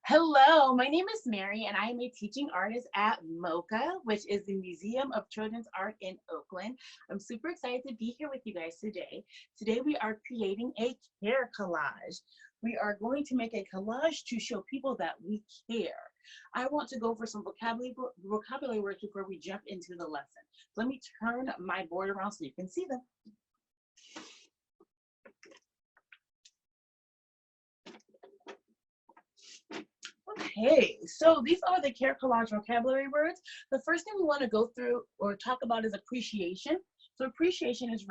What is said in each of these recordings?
Hello, my name is Mary, and I am a teaching artist at MoCA, which is the Museum of Children's Art in Oakland. I'm super excited to be here with you guys today. Today we are creating a care collage. We are going to make a collage to show people that we care. I want to go for some vocabulary words before we jump into the lesson. Let me turn my board around so you can see them. Okay, so these are the care collage vocabulary words. The first thing we want to go through or talk about is appreciation. So appreciation is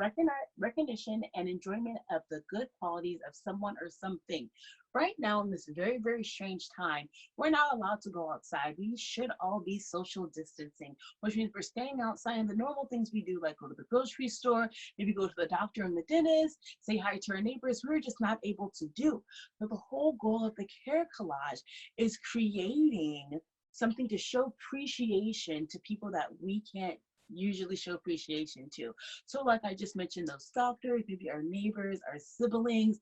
recognition and enjoyment of the good qualities of someone or something. Right now in this very, very strange time, we're not allowed to go outside. We should all be social distancing, which means we're staying outside and the normal things we do, like go to the grocery store, maybe go to the doctor and the dentist, say hi to our neighbors, we're just not able to do. But the whole goal of the care collage is creating something to show appreciation to people that we can't usually show appreciation to. So like I just mentioned, those doctors, maybe our neighbors, our siblings,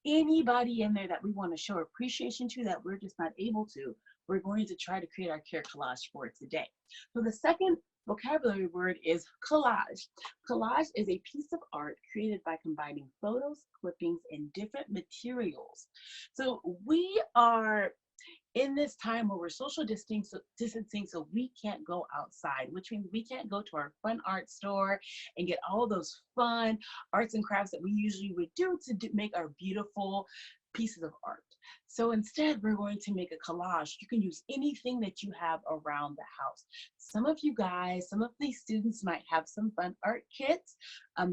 anybody in there that we want to show appreciation to that we're just not able to, we're going to try to create our care collage for today. So the second vocabulary word is collage. Collage is a piece of art created by combining photos, clippings, and different materials. So we are in this time where we're social distancing, so we can't go outside, which means we can't go to our fun art store and get all those fun arts and crafts that we usually would do to make our beautiful pieces of art. So instead, we're going to make a collage. You can use anything that you have around the house. Some of you guys, some of these students might have some fun art kits,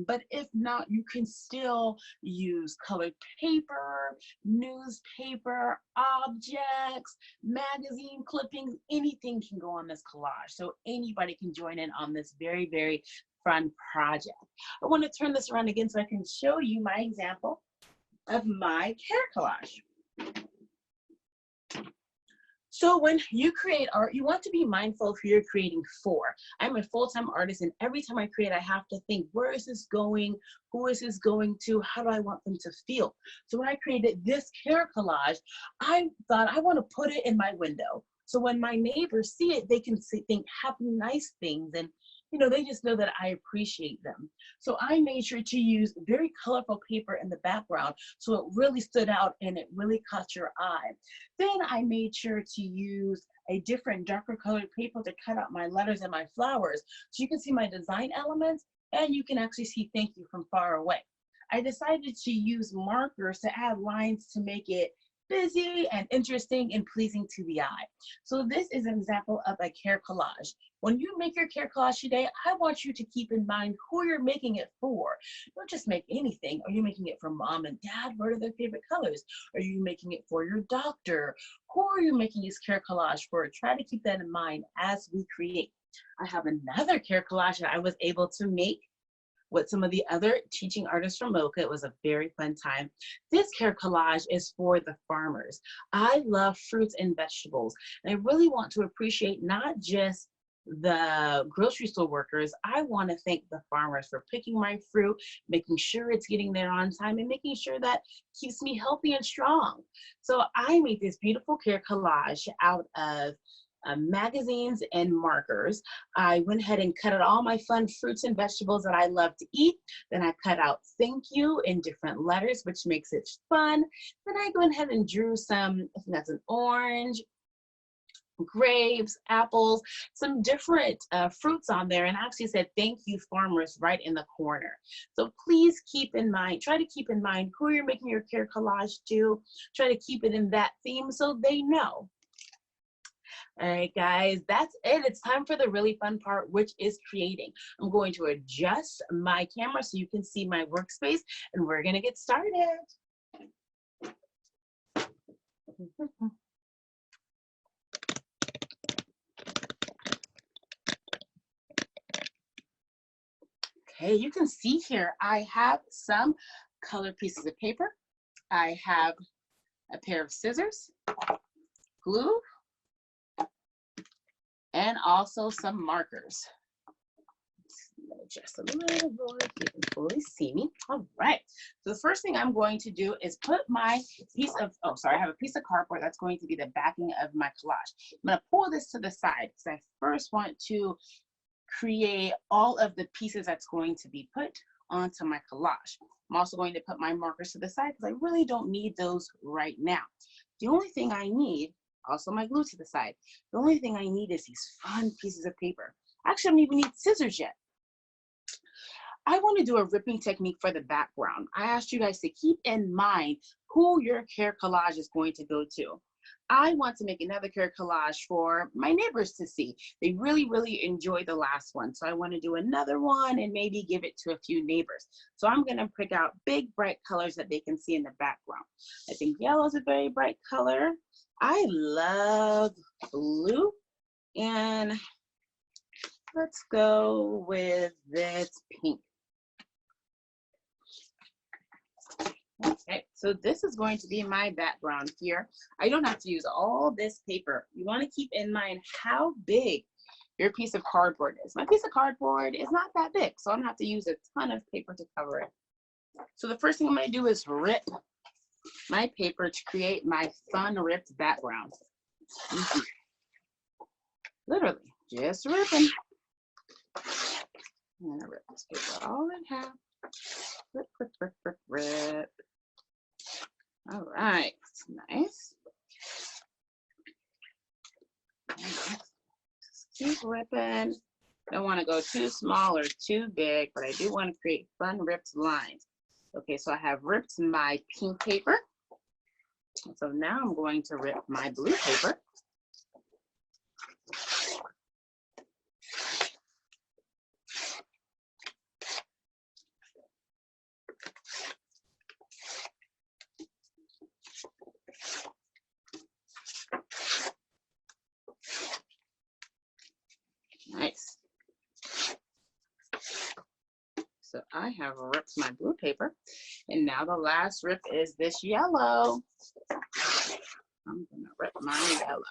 but if not, you can still use colored paper, newspaper, objects, magazine clippings, anything can go on this collage. So anybody can join in on this very, very fun project. I want to turn this around again so I can show you my example of my care collage. So when you create art, you want to be mindful of who you're creating for. I'm a full-time artist, and every time I create, I have to think, where is this going? Who is this going to? How do I want them to feel? So when I created this care collage, I thought I want to put it in my window. So when my neighbors see it, they can think happy, nice things, and they just know that I appreciate them. So I made sure to use very colorful paper in the background so it really stood out and it really caught your eye. Then I made sure to use a different darker colored paper to cut out my letters and my flowers so you can see my design elements and you can actually see thank you from far away. I decided to use markers to add lines to make it busy and interesting and pleasing to the eye. So this is an example of a care collage. When you make your care collage today, I want you to keep in mind who you're making it for. Don't just make anything. Are you making it for mom and dad? What are their favorite colors? Are you making it for your doctor? Who are you making this care collage for? Try to keep that in mind as we create. I have another care collage that I was able to make with some of the other teaching artists from MoCA. It was a very fun time. This care collage is for the farmers. I love fruits and vegetables, and I really want to appreciate not just the grocery store workers. I want to thank the farmers for picking my fruit, making sure it's getting there on time, and making sure that keeps me healthy and strong. So I made this beautiful care collage out of magazines and markers. I went ahead and cut out all my fun fruits and vegetables that I love to eat. Then I cut out thank you in different letters, which makes it fun. Then I went ahead and drew some, I think that's an orange, grapes, apples, some different fruits on there, and actually said thank you farmers right in the corner. So please keep in mind, try to keep in mind who you're making your care collage to. Try to keep it in that theme so they know. All right, guys, that's it. It's time for the really fun part, which is creating. I'm going to adjust my camera so you can see my workspace, and we're going to get started. Okay, you can see here, I have some colored pieces of paper. I have a pair of scissors, glue, and also some markers. gonna adjust a little more so you can fully see me. All right, so the first thing I'm going to do is put my piece of, oh, sorry, I have a piece of cardboard that's going to be the backing of my collage. I'm gonna pull this to the side because I first want to create all of the pieces that's going to be put onto my collage. I'm also going to put my markers to the side because I really don't need those right now. The only thing I need, also my glue to the side, the only thing I need is these fun pieces of paper. Actually, I don't even need scissors yet. I want to do a ripping technique for the background. I asked you guys to keep in mind who your care collage is going to go to. I want to make another care collage for my neighbors to see. They really, really enjoyed the last one. So I want to do another one and maybe give it to a few neighbors. So I'm going to pick out big, bright colors that they can see in the background. I think yellow is a very bright color. I love blue. And let's go with this pink. Okay, so this is going to be my background here. I don't have to use all this paper. You want to keep in mind how big your piece of cardboard is. My piece of cardboard is not that big, so I'm going to have to use a ton of paper to cover it. So the first thing I'm going to do is rip my paper to create my fun ripped background. Literally, just ripping. I'm going to rip this paper all in half. Rip, rip, rip, rip, rip. All right, nice. Just keep ripping. Don't want to go too small or too big, but I do want to create fun ripped lines. Okay, so I have ripped my pink paper. So now I'm going to rip my blue paper. Nice. So I have ripped my blue paper, and now the last rip is this yellow. I'm gonna rip my yellow.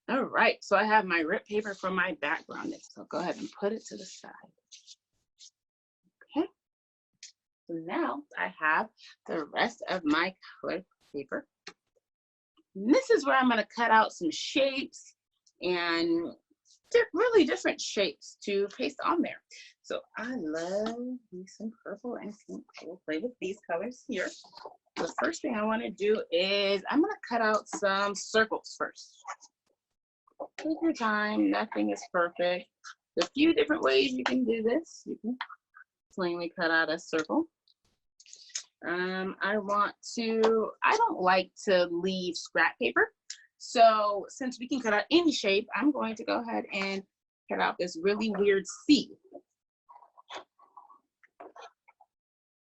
All right, so I have my rip paper for my background. So go ahead and put it to the side. Okay, so now I have the rest of my colored paper. And this is where I'm gonna cut out some shapes and really different shapes to paste on there. So I love some purple and pink. We'll play with these colors here. The first thing I wanna do is I'm gonna cut out some circles first. Take your time, nothing is perfect. There's a few different ways you can do this. You can plainly cut out a circle. I don't like to leave scrap paper. So since we can cut out any shape, I'm going to go ahead and cut out this really weird C.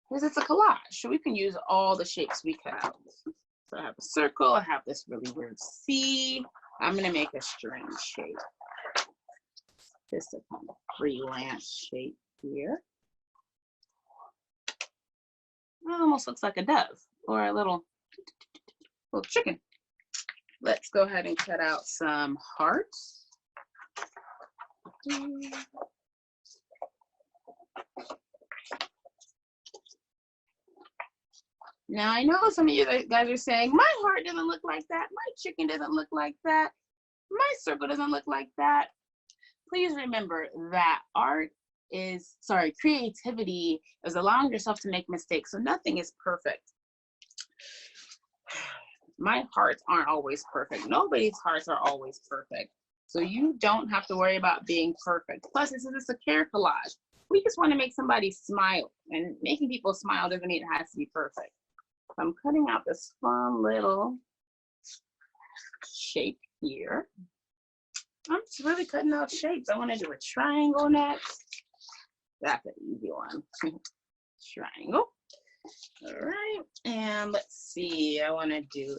Because it's a collage, so we can use all the shapes we cut out. So I have a circle, I have this really weird C. I'm gonna make a string shape. Just a kind of freelance shape here. It almost looks like a dove or a little chicken. Let's go ahead and cut out some hearts. Now I know some of you guys are saying, my heart doesn't look like that, my chicken doesn't look like that, my circle doesn't look like that. Please remember that creativity is allowing yourself to make mistakes, so nothing is perfect. My hearts aren't always perfect. Nobody's hearts are always perfect. So you don't have to worry about being perfect. Plus, this is a care collage. We just want to make somebody smile, and making people smile doesn't mean it has to be perfect. So I'm cutting out this fun little shape here. I'm just really cutting out shapes. I want to do a triangle next. That's an easy one. Triangle. All right, and let's see. I want to do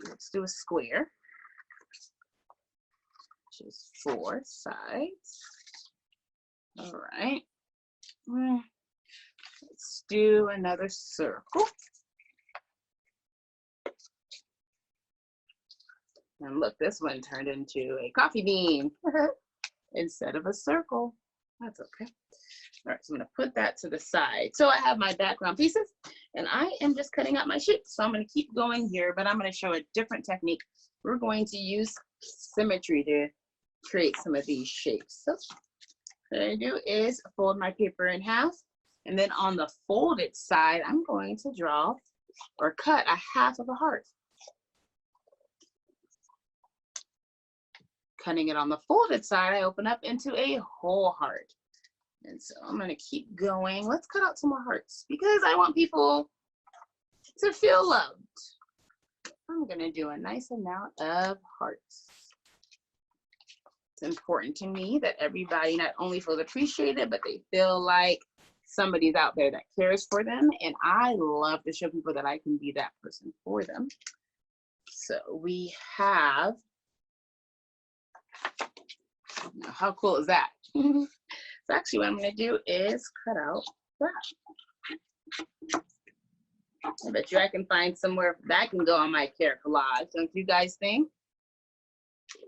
let's do a square. is 4 sides. All right. Let's do another circle. And look, this one turned into a coffee bean instead of a circle. That's okay. All right, so I'm gonna put that to the side. So I have my background pieces and I am just cutting out my shapes. So I'm gonna keep going here, but I'm gonna show a different technique. We're going to use symmetry to create some of these shapes. So what I do is fold my paper in half, and then on the folded side, I'm going to draw or cut a half of a heart. Cutting it on the folded side, I open up into a whole heart. And so I'm gonna keep going. Let's cut out some more hearts because I want people to feel loved. I'm gonna do a nice amount of hearts. It's important to me that everybody not only feels appreciated, but they feel like somebody's out there that cares for them. And I love to show people that I can be that person for them. So we have, how cool is that? So actually what I'm gonna do is cut out that. I bet you I can find somewhere that can go on my care collage. Don't you guys think?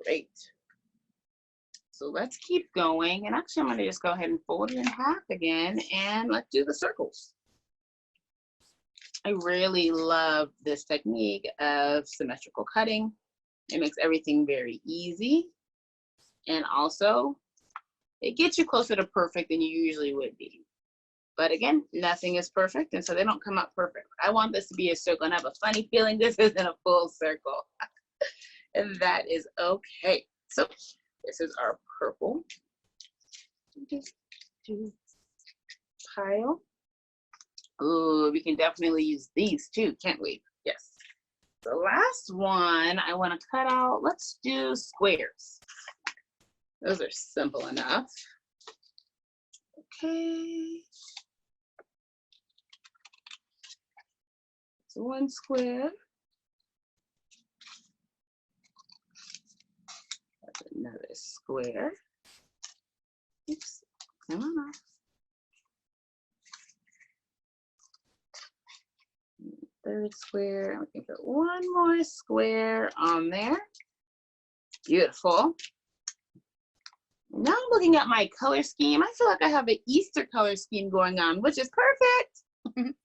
Great. So let's keep going. And actually I'm gonna just go ahead and fold it in half again and let's do the circles. I really love this technique of symmetrical cutting. It makes everything very easy. And also, it gets you closer to perfect than you usually would be. But again, nothing is perfect, and so they don't come out perfect. I want this to be a circle, and I have a funny feeling this isn't a full circle. And that is okay. So this is our purple. Just do pile. Oh, we can definitely use these too, can't we? Yes. The last one I want to cut out, let's do squares. Those are simple enough. Okay. So one square. That's another square. Oops, come on off. Third square. We can put one more square on there. Beautiful. Now I'm looking at my color scheme. I feel like I have an Easter color scheme going on, which is perfect.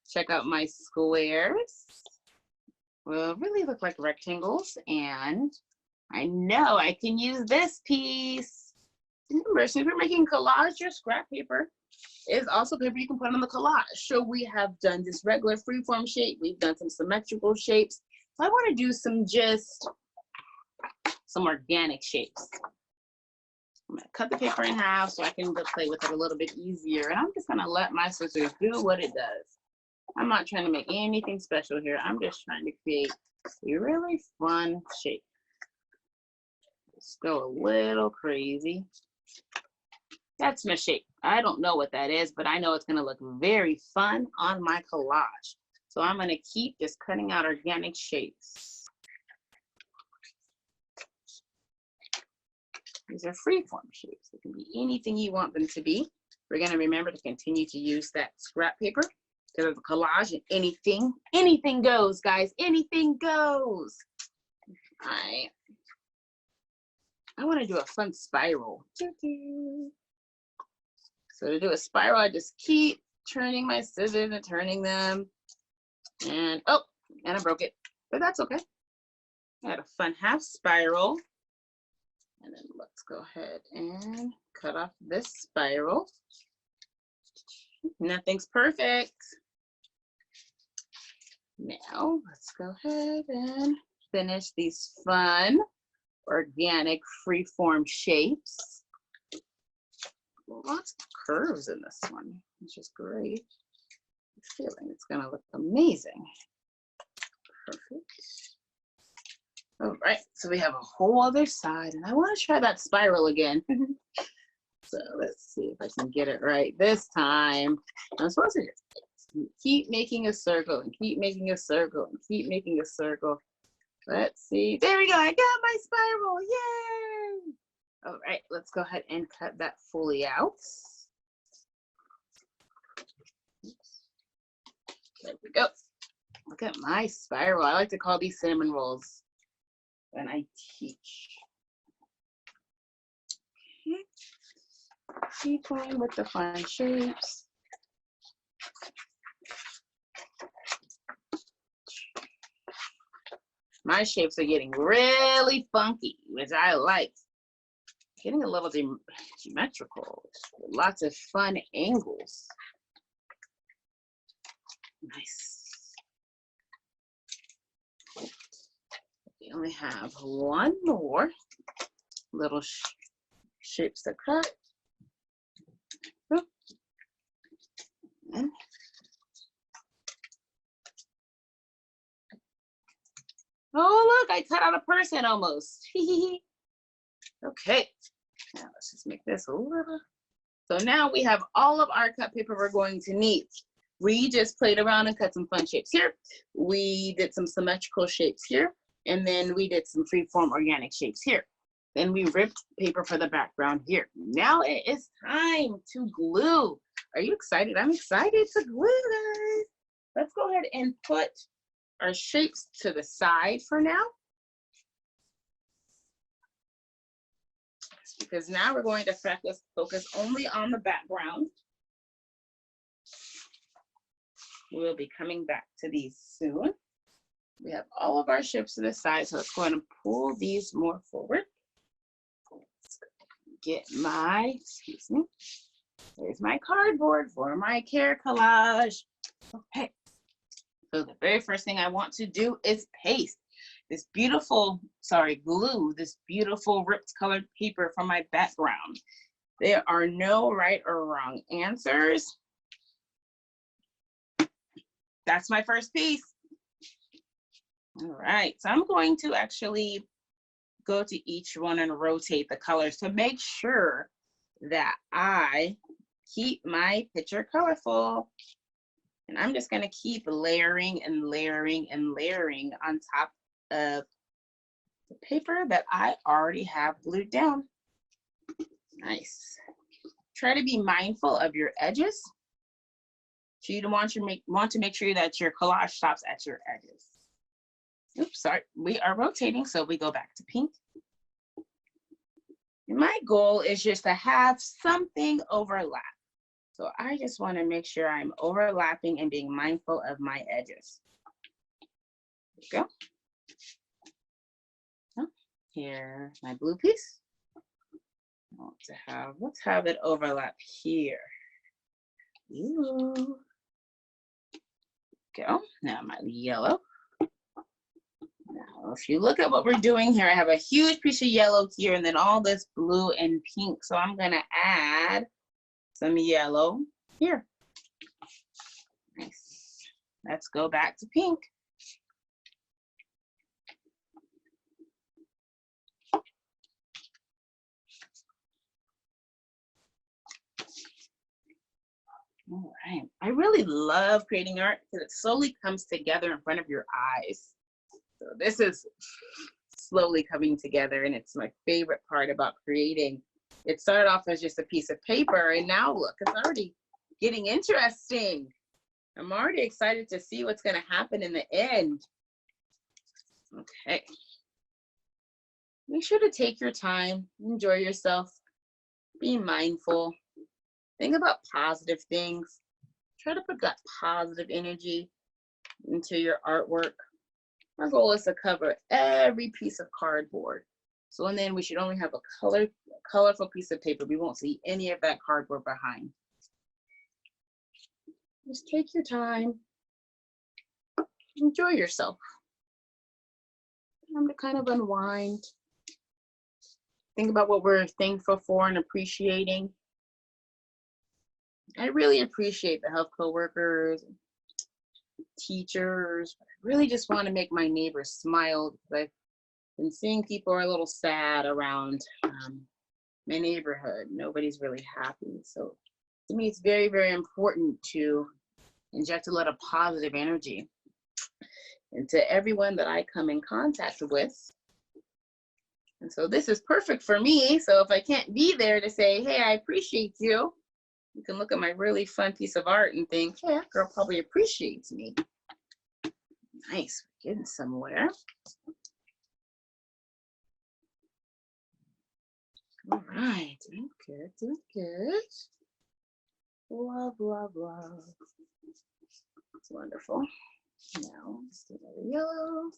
Check out my squares. Will really look like rectangles, and I know I can use this piece. Remember, since we're making collage, your scrap paper is also paper you can put on the collage. So we have done this regular freeform shape. We've done some symmetrical shapes. So I want to do some organic shapes. I'm gonna cut the paper in half so I can play with it a little bit easier. And I'm just gonna let my scissors do what it does. I'm not trying to make anything special here. I'm just trying to create a really fun shape. Let's go a little crazy. That's my shape. I don't know what that is, but I know it's gonna look very fun on my collage. So I'm gonna keep just cutting out organic shapes. These are freeform shapes. They can be anything you want them to be. We're going to remember to continue to use that scrap paper because of the collage, and anything goes, guys. Anything goes. I want to do a fun spiral. So to do a spiral, I just keep turning my scissors and turning them. And oh, and I broke it, but that's okay. I had a fun half spiral. And then let's go ahead and cut off this spiral. Nothing's perfect. Now let's go ahead and finish these fun, organic, freeform shapes. Lots of curves in this one, which is great. I'm feeling it's gonna look amazing. Perfect. All right, so we have a whole other side, and I want to try that spiral again. So let's see if I can get it right this time. I'm supposed to just keep making a circle and keep making a circle and keep making a circle. Let's see. There we go. I got my spiral. Yay! All right, let's go ahead and cut that fully out. Oops. There we go. Look at my spiral. I like to call these cinnamon rolls when I teach. Okay. Keep going with the fun shapes. My shapes are getting really funky, which I like. Getting a little geometrical, lots of fun angles. Nice. We only have one more little shapes to cut. And oh, look, I cut out a person almost. Okay, now let's just make this a little. So now we have all of our cut paper we're going to need. We just played around and cut some fun shapes here. We did some symmetrical shapes here. And then we did some freeform organic shapes here. Then we ripped paper for the background here. Now it is time to glue. Are you excited? I'm excited to glue, guys. Let's go ahead and put our shapes to the side for now. Because now we're going to focus only on the background. We'll be coming back to these soon. We have all of our shapes to the side, so let's go ahead and pull these more forward. Let's get my, excuse me, there's my cardboard for my care collage. Okay, so the very first thing I want to do is paste this beautiful, glue this beautiful ripped colored paper from my background. There are no right or wrong answers. That's my first piece. All right, so I'm going to actually go to each one and rotate the colors to make sure that I keep my picture colorful. And I'm just gonna keep layering and layering and layering on top of the paper that I already have glued down. Nice. Try to be mindful of your edges. So you want to make sure that your collage stops at your edges. Oops, sorry, we are rotating, so we go back to pink. And my goal is just to have something overlap. So I just want to make sure I'm overlapping and being mindful of my edges. There we go. Oh, here's my blue piece. Let's have it overlap here. Ooh. Go. Now my yellow. Now, if you look at what we're doing here, I have a huge piece of yellow here and then all this blue and pink. So I'm gonna add some yellow here. Nice. Let's go back to pink. All right. I really love creating art because it slowly comes together in front of your eyes. So this is slowly coming together, and it's my favorite part about creating. It started off as just a piece of paper, and now look, it's already getting interesting. I'm already excited to see what's going to happen in the end. Okay. Make sure to take your time, enjoy yourself, be mindful. Think about positive things. Try to put that positive energy into your artwork. Our goal is to cover every piece of cardboard. So, and then we should only have a colorful piece of paper. We won't see any of that cardboard behind. Just take your time. Enjoy yourself. Time to kind of unwind. Think about what we're thankful for and appreciating. I really appreciate the healthcare workers, teachers. I really just want to make my neighbors smile because I've been seeing people are a little sad around my neighborhood. Nobody's really happy. So to me, it's very, very important to inject a lot of positive energy into everyone that I come in contact with. And so this is perfect for me. So if I can't be there to say, hey, I appreciate you, you can look at my really fun piece of art and think, hey, that girl probably appreciates me. Nice, we're getting somewhere. All right, doing good, doing good. Blah, blah, blah. It's wonderful. Now, let's do another yellow.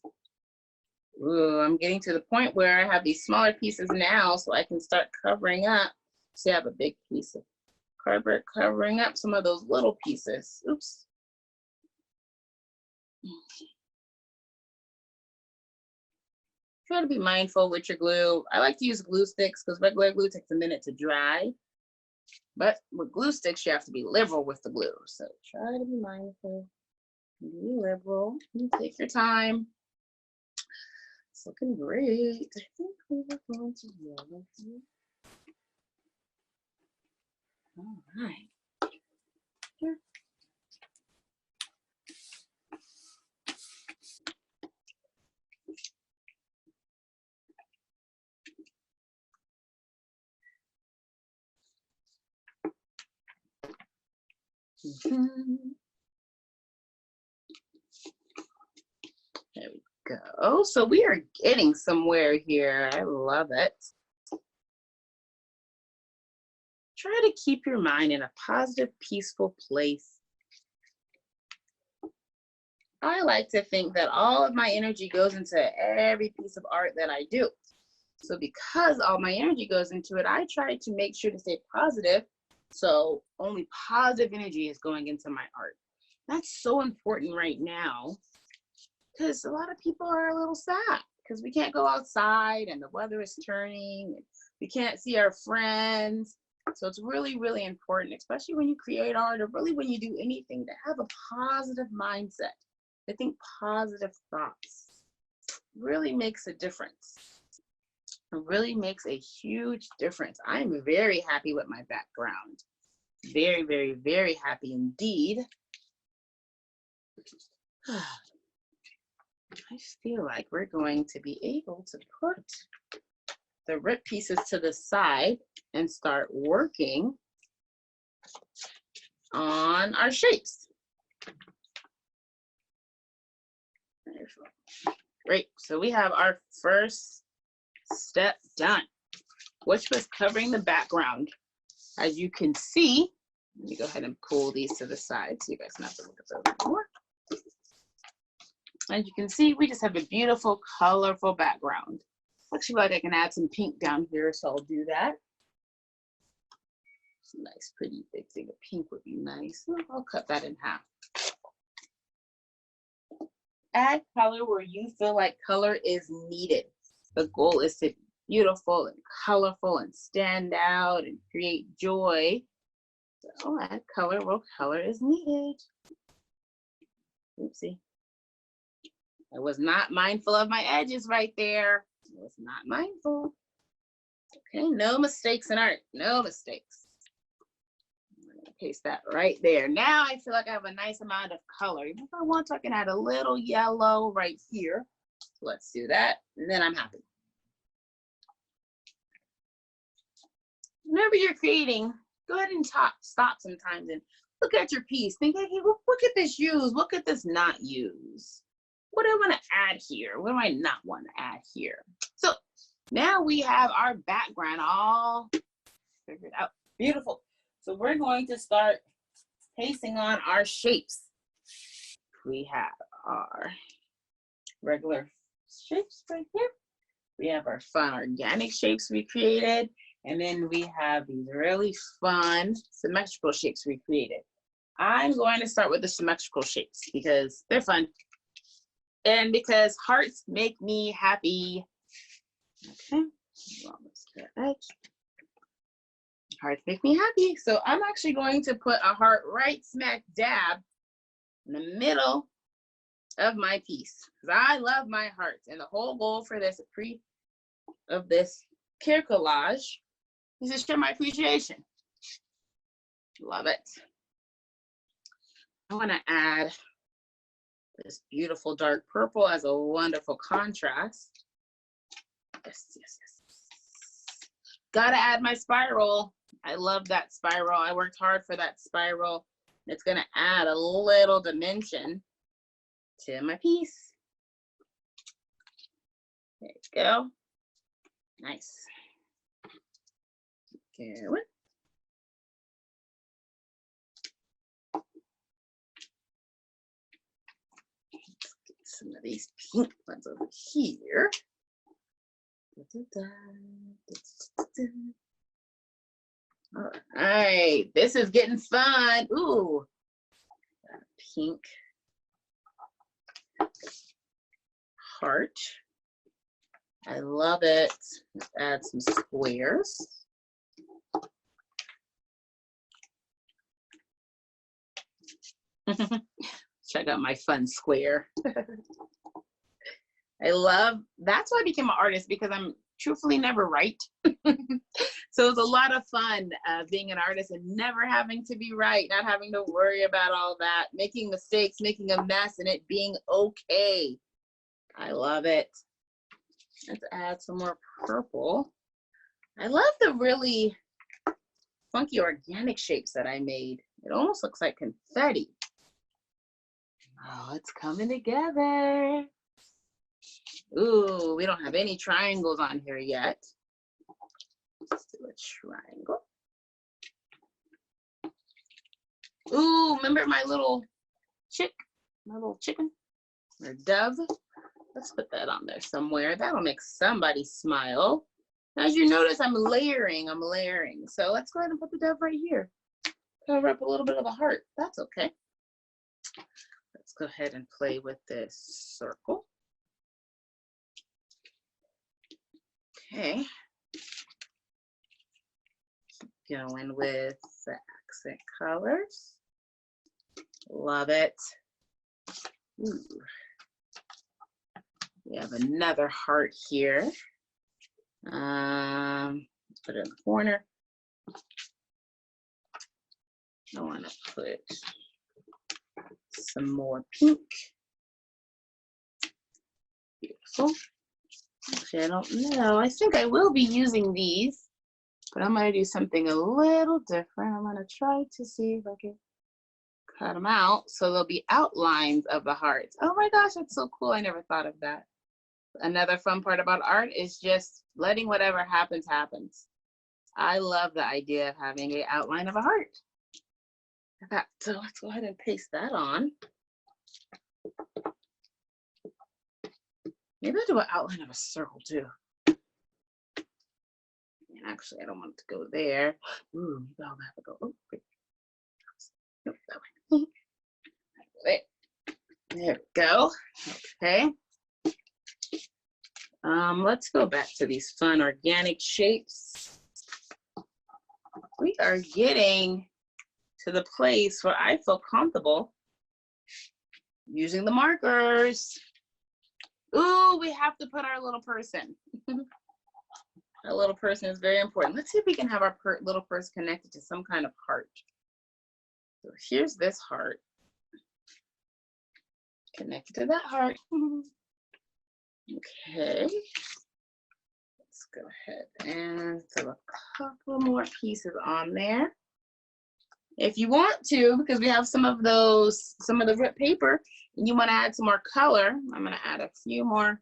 Ooh, I'm getting to the point where I have these smaller pieces now, so I can start covering up. See, I have a big piece of cardboard covering up some of those little pieces. Oops. Try to be mindful with your glue. I like to use glue sticks because regular glue takes a minute to dry. But with glue sticks, you have to be liberal with the glue. So try to be mindful, be liberal, and take your time. It's looking great. I think we were going to yellow here. All right. Here. There we go. So we are getting somewhere here. I love it. Try to keep your mind in a positive, peaceful place. I like to think that all of my energy goes into every piece of art that I do. So because all my energy goes into it, I try to make sure to stay positive. So only positive energy is going into my art. That's so important right now because a lot of people are a little sad because we can't go outside and the weather is turning. And we can't see our friends. So it's really, really important, especially when you create art or really when you do anything, to have a positive mindset. I think positive thoughts really makes a difference. It really makes a huge difference. I'm very happy with my background. Very, very, very happy indeed. I feel like we're going to be able to put the rip pieces to the side and start working on our shapes. Great, so we have our first step done, which was covering the background. As you can see, let me go ahead and pull these to the side so you guys don't have to look at those anymore. As you can see, we just have a beautiful, colorful background. Actually, like I can add some pink down here, so I'll do that. Some nice, pretty big thing of pink would be nice. I'll cut that in half. Add color where you feel like color is needed. The goal is to be beautiful and colorful and stand out and create joy. So add color where color is needed. Oopsie. I was not mindful of my edges right there. I was not mindful. Okay, no mistakes in art, no mistakes. I'm gonna paste that right there. Now I feel like I have a nice amount of color. If I want to, I can add a little yellow right here. So let's do that, and then I'm happy. Whenever you're creating, go ahead and stop sometimes and look at your piece. Think, hey, what could this use? What could this not use? What do I want to add here? What do I not want to add here? So now we have our background all figured out. Beautiful. So we're going to start pasting on our shapes. We have our regular shapes right here. We have our fun organic shapes we created. And then we have these really fun symmetrical shapes we created. I'm going to start with the symmetrical shapes because they're fun. And because hearts make me happy. Okay, almost to the edge. Hearts make me happy. So I'm actually going to put a heart right smack dab in the middle of my piece. Because I love my hearts. And the whole goal for this care collage is to share my appreciation. Love it. I want to add this beautiful dark purple as a wonderful contrast. Yes, yes, yes. Gotta add my spiral. I love that spiral. I worked hard for that spiral. It's gonna add a little dimension to my piece. There you go. Nice. Good. Let's get some of these pink ones over here. All right, this is getting fun. Ooh, got a pink heart. I love it. Let's add some squares. Check out my fun square. I love, that's why I became an artist, because I'm truthfully never right. So it's a lot of fun being an artist and never having to be right, not having to worry about all that, making mistakes, making a mess, and it being okay. I love it. Let's add some more purple. I love the really funky organic shapes that I made. It almost looks like confetti. Oh, it's coming together. Ooh, we don't have any triangles on here yet. Let's do a triangle. Ooh, remember my little chicken or dove? Let's put that on there somewhere. That'll make somebody smile. As you notice, I'm layering. So let's go ahead and put the dove right here. Cover up a little bit of a heart. That's okay. Let's go ahead and play with this circle. Okay. Keep going with the accent colors. Love it. Ooh. We have another heart here. Let's put it in the corner. I want to put some more pink. Beautiful. Actually, I don't know. I think I will be using these, but I'm going to do something a little different. I'm going to try to see if I can cut them out so there'll be outlines of the hearts. Oh my gosh, that's so cool. I never thought of that. Another fun part about art is just letting whatever happens, happens. I love the idea of having an outline of a heart. So let's go ahead and paste that on. Maybe I'll do an outline of a circle too. And actually, I don't want it to go there. Ooh, maybe I'll have to go. Oh, wait. Nope, that way. There we go. Okay. Let's go back to these fun organic shapes. We are getting to the place where I feel comfortable using the markers. Ooh, we have to put our little person. Our little person is very important. Let's see if we can have our little person connected to some kind of heart. So here's this heart. Connected to that heart. Okay. Let's go ahead and throw a couple more pieces on there. If you want to, because we have some of the ripped paper, and you want to add some more color, I'm going to add a few more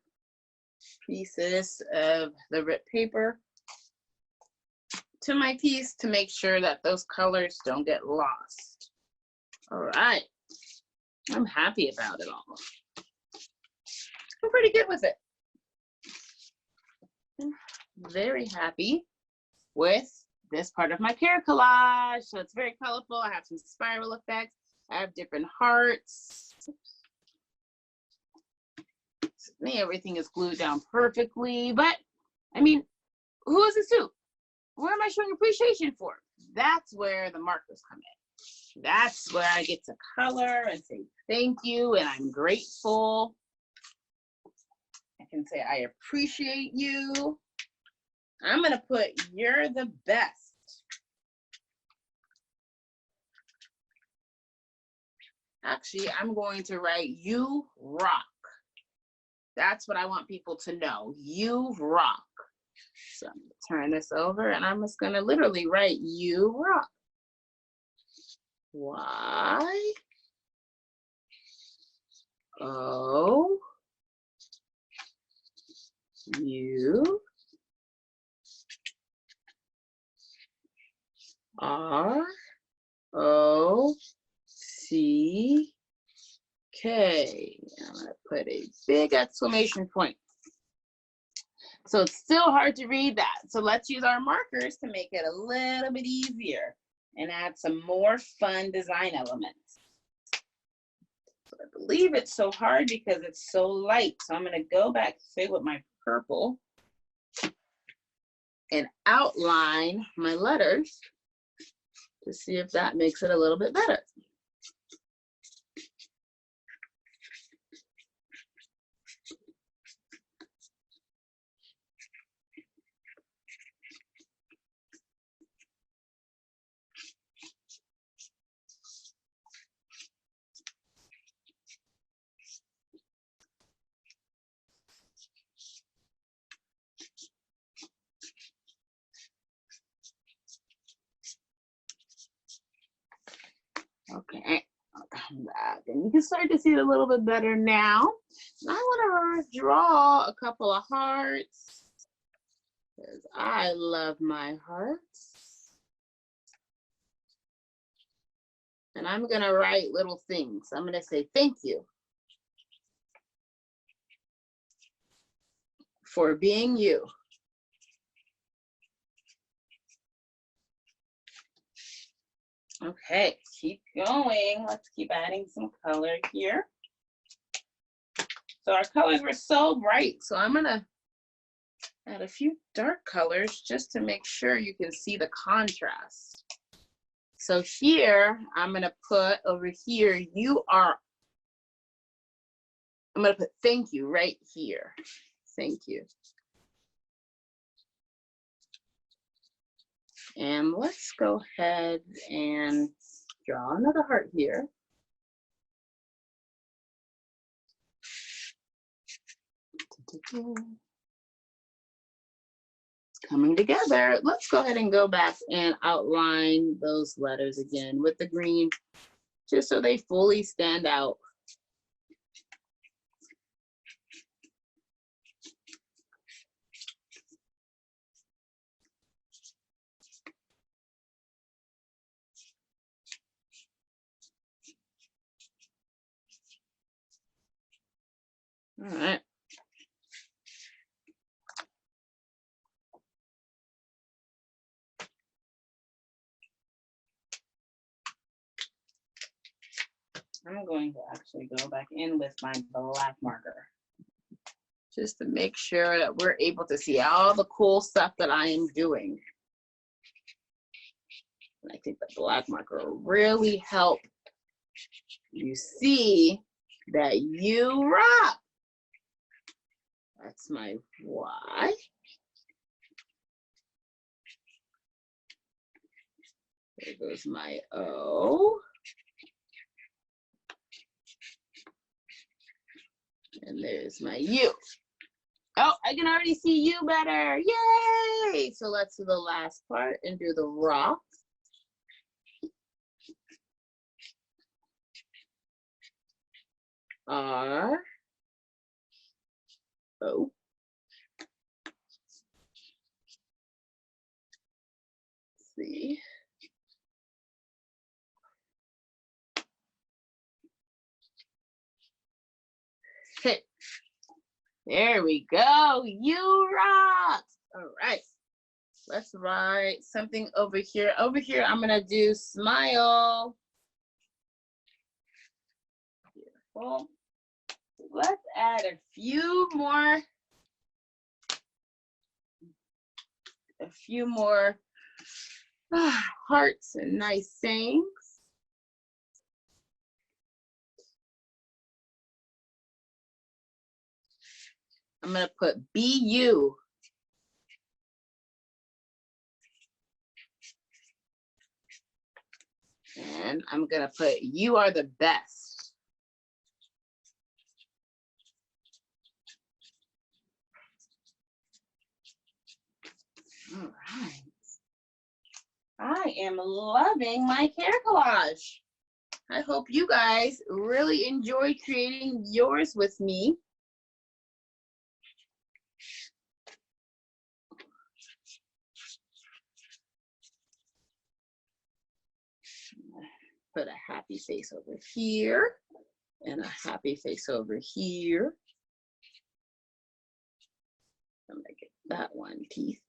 pieces of the ripped paper to my piece to make sure that those colors don't get lost. All right. I'm happy about it all. I'm pretty good with it. I'm very happy with this part of my care collage. So it's very colorful. I have some spiral effects. I have different hearts. Everything is glued down perfectly. But I mean, who is this to? What am I showing appreciation for? That's where the markers come in. That's where I get to color and say thank you and I'm grateful. I can say I appreciate you. I'm gonna put you're the best. Actually, I'm going to write you rock. That's what I want people to know. You rock. So I'm gonna turn this over and I'm just gonna literally write you rock. Y O U R O C K. I'm gonna put a big exclamation point. So it's still hard to read that. So let's use our markers to make it a little bit easier and add some more fun design elements. So I believe it's so hard because it's so light. So I'm gonna go back, say, with my purple and outline my letters to see if that makes it a little bit better. Okay, I'll come back and you can start to see it a little bit better now. I want to draw a couple of hearts because I love my hearts. And I'm going to write little things. I'm going to say thank you for being you. Okay, keep going. Let's keep adding some color here. So our colors were so bright. So I'm gonna add a few dark colors just to make sure you can see the contrast. So here, I'm gonna put over here, I'm gonna put thank you right here. Thank you. And let's go ahead and draw another heart here. Coming together. Let's go ahead and go back and outline those letters again with the green, just so they fully stand out. All right. I'm going to actually go back in with my black marker just to make sure that we're able to see all the cool stuff that I am doing. And I think the black marker will really help you see that you rock. That's my Y. There goes my O. And there's my U. Oh, I can already see you better. Yay! So let's do the last part and do the rock. R. O. C. Okay. There we go. You rock. All right. Let's write something over here. Over here, I'm gonna do smile. Beautiful. Let's add a few more hearts and nice sayings. I'm gonna put be you. And I'm gonna put you are the best. am loving my care collage. I hope you guys really enjoy creating yours with me. Put a happy face over here and a happy face over here. I'm gonna get that one teeth.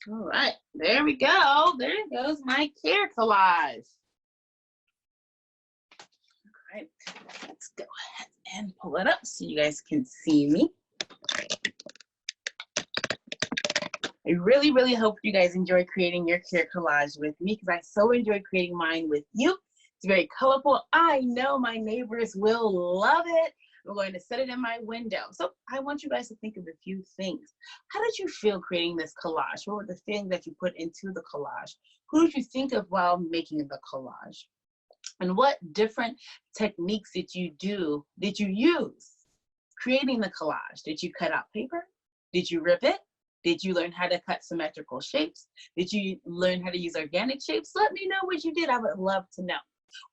All right, there we go. There goes my care collage. All right, let's go ahead and pull it up so you guys can see me. I really, really hope you guys enjoy creating your care collage with me because I so enjoy creating mine with you. It's very colorful. I know my neighbors will love it. I'm going to set it in my window. So I want you guys to think of a few things. How did you feel creating this collage? What were the things that you put into the collage? Who did you think of while making the collage? And what different techniques did you use creating the collage? Did you cut out paper? Did you rip it? Did you learn how to cut symmetrical shapes? Did you learn how to use organic shapes? Let me know what you did. I would love to know.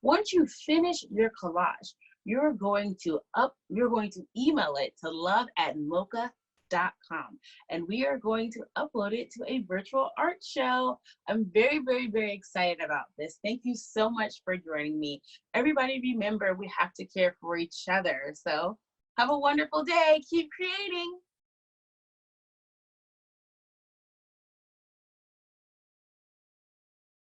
Once you finish your collage, you're going to email it to love@mocha.com, and we are going to upload it to a virtual art show. I'm very, very, very excited about this. Thank you so much for joining me. Everybody remember, we have to care for each other. So have a wonderful day. Keep creating.